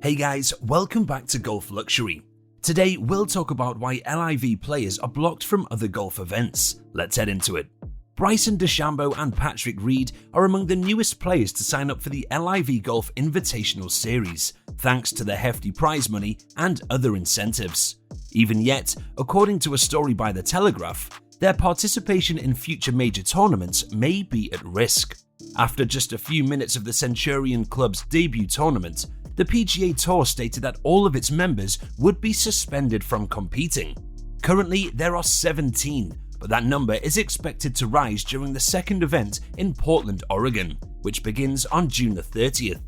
Hey guys, welcome back to Golf Luxury. Today we'll talk about why LIV players are blocked from other golf events. Let's head into it. Bryson DeChambeau and Patrick Reed are among the newest players to sign up for the LIV Golf Invitational Series, thanks to the hefty prize money and other incentives. Even yet, according to a story by The Telegraph, their participation in future major tournaments may be at risk. After just a few minutes of the Centurion Club's debut tournament, the PGA Tour stated that all of its members would be suspended from competing. Currently, there are 17, but that number is expected to rise during the second event in Portland, Oregon, which begins on June the 30th.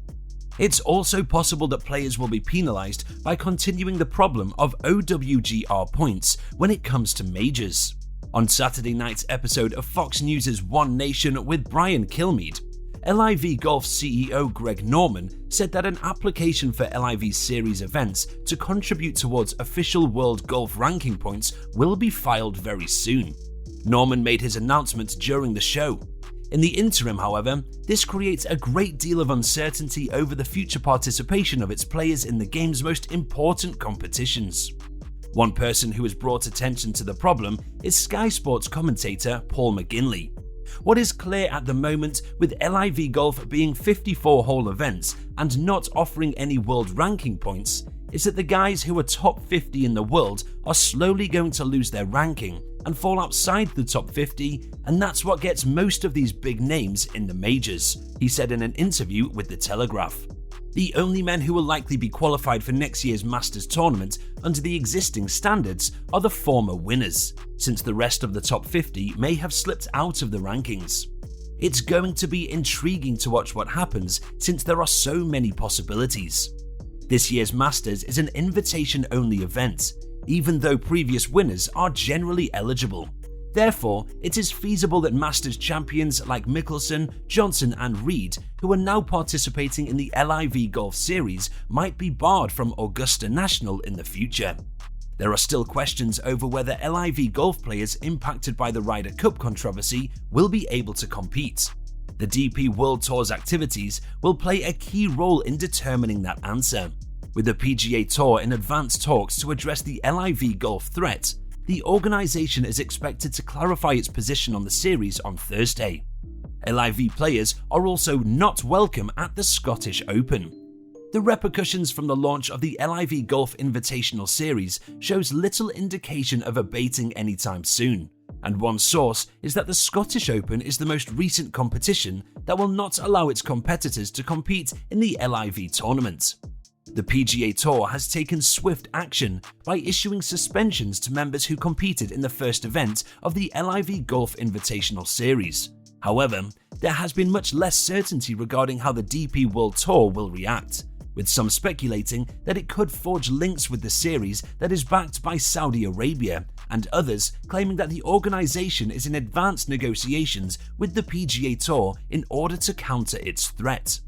It's also possible that players will be penalized by continuing the problem of OWGR points when it comes to majors. On Saturday night's episode of Fox News' One Nation with Brian Kilmeade, LIV Golf CEO Greg Norman said that an application for LIV Series events to contribute towards official world golf ranking points will be filed very soon. Norman made his announcement during the show. In the interim, however, this creates a great deal of uncertainty over the future participation of its players in the game's most important competitions. One person who has brought attention to the problem is Sky Sports commentator Paul McGinley. What is clear at the moment, with LIV Golf being 54-hole events and not offering any world ranking points, is that the guys who are top 50 in the world are slowly going to lose their ranking and fall outside the top 50, and that's what gets most of these big names in the majors, he said in an interview with The Telegraph. The only men who will likely be qualified for next year's Masters tournament under the existing standards are the former winners, since the rest of the top 50 may have slipped out of the rankings. It's going to be intriguing to watch what happens since there are so many possibilities. This year's Masters is an invitation-only event, even though previous winners are generally eligible. Therefore, it is feasible that Masters champions like Mickelson, Johnson and Reed, who are now participating in the LIV Golf Series, might be barred from Augusta National in the future. There are still questions over whether LIV Golf players impacted by the Ryder Cup controversy will be able to compete. The DP World Tour's activities will play a key role in determining that answer. With the PGA Tour in advanced talks to address the LIV Golf threat, the organisation is expected to clarify its position on the series on Thursday. LIV players are also not welcome at the Scottish Open. The repercussions from the launch of the LIV Golf Invitational Series shows little indication of abating anytime soon, and one source is that the Scottish Open is the most recent competition that will not allow its competitors to compete in the LIV tournament. The PGA Tour has taken swift action by issuing suspensions to members who competed in the first event of the LIV Golf Invitational Series. However, there has been much less certainty regarding how the DP World Tour will react, with some speculating that it could forge links with the series that is backed by Saudi Arabia, and others claiming that the organisation is in advanced negotiations with the PGA Tour in order to counter its threat.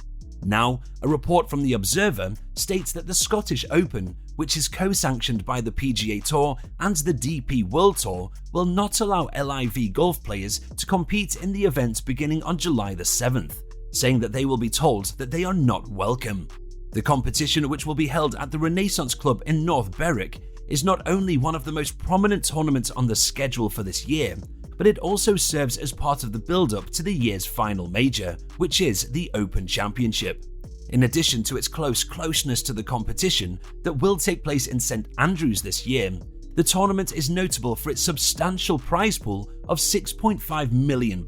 Now, a report from The Observer states that the Scottish Open, which is co-sanctioned by the PGA Tour and the DP World Tour, will not allow LIV Golf players to compete in the event beginning on July the 7th, saying that they will be told that they are not welcome. The competition, which will be held at the Renaissance Club in North Berwick, is not only one of the most prominent tournaments on the schedule for this year, but it also serves as part of the build-up to the year's final major, which is the Open Championship. In addition to its closeness to the competition that will take place in St Andrews this year, the tournament is notable for its substantial prize pool of £6.5 million,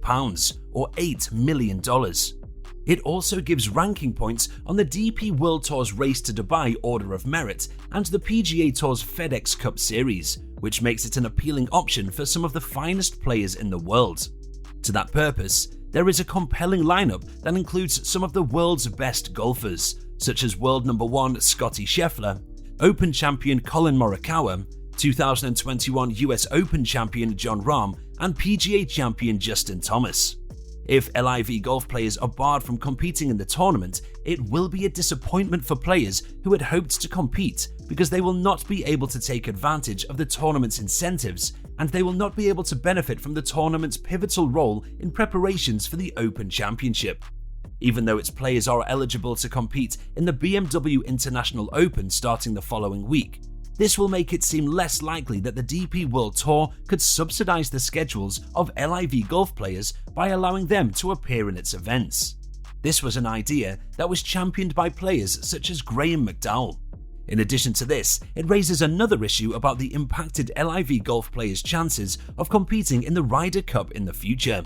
or $8 million. It also gives ranking points on the DP World Tour's Race to Dubai Order of Merit and the PGA Tour's FedEx Cup Series, which makes it an appealing option for some of the finest players in the world. To that purpose, there is a compelling lineup that includes some of the world's best golfers, such as world number 1 Scottie Scheffler, Open champion Colin Morikawa, 2021 US Open champion Jon Rahm, and PGA champion Justin Thomas. If LIV Golf players are barred from competing in the tournament, it will be a disappointment for players who had hoped to compete, because they will not be able to take advantage of the tournament's incentives, and they will not be able to benefit from the tournament's pivotal role in preparations for the Open Championship. even though its players are eligible to compete in the BMW International Open starting the following week. This will make it seem less likely that the DP World Tour could subsidize the schedules of LIV golf players by allowing them to appear in its events. This was an idea that was championed by players such as Graham McDowell. In addition to this, it raises another issue about the impacted LIV golf players' chances of competing in the Ryder Cup in the future.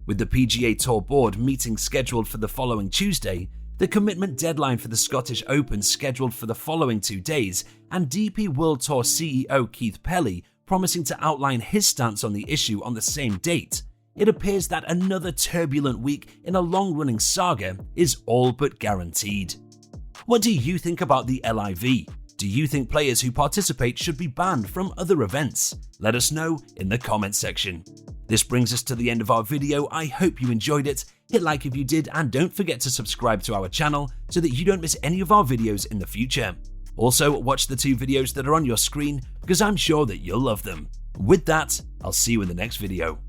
With the PGA Tour board meeting scheduled for the following Tuesday, the commitment deadline for the Scottish Open scheduled for the following 2 days, and DP World Tour CEO Keith Pelley promising to outline his stance on the issue on the same date, it appears that another turbulent week in a long-running saga is all but guaranteed. What do you think about the LIV? Do you think players who participate should be banned from other events? Let us know in the comments section. This brings us to the end of our video. I hope you enjoyed it. Hit like if you did, and don't forget to subscribe to our channel so that you don't miss any of our videos in the future. Also, watch the 2 videos that are on your screen because I'm sure that you'll love them. With that, I'll see you in the next video.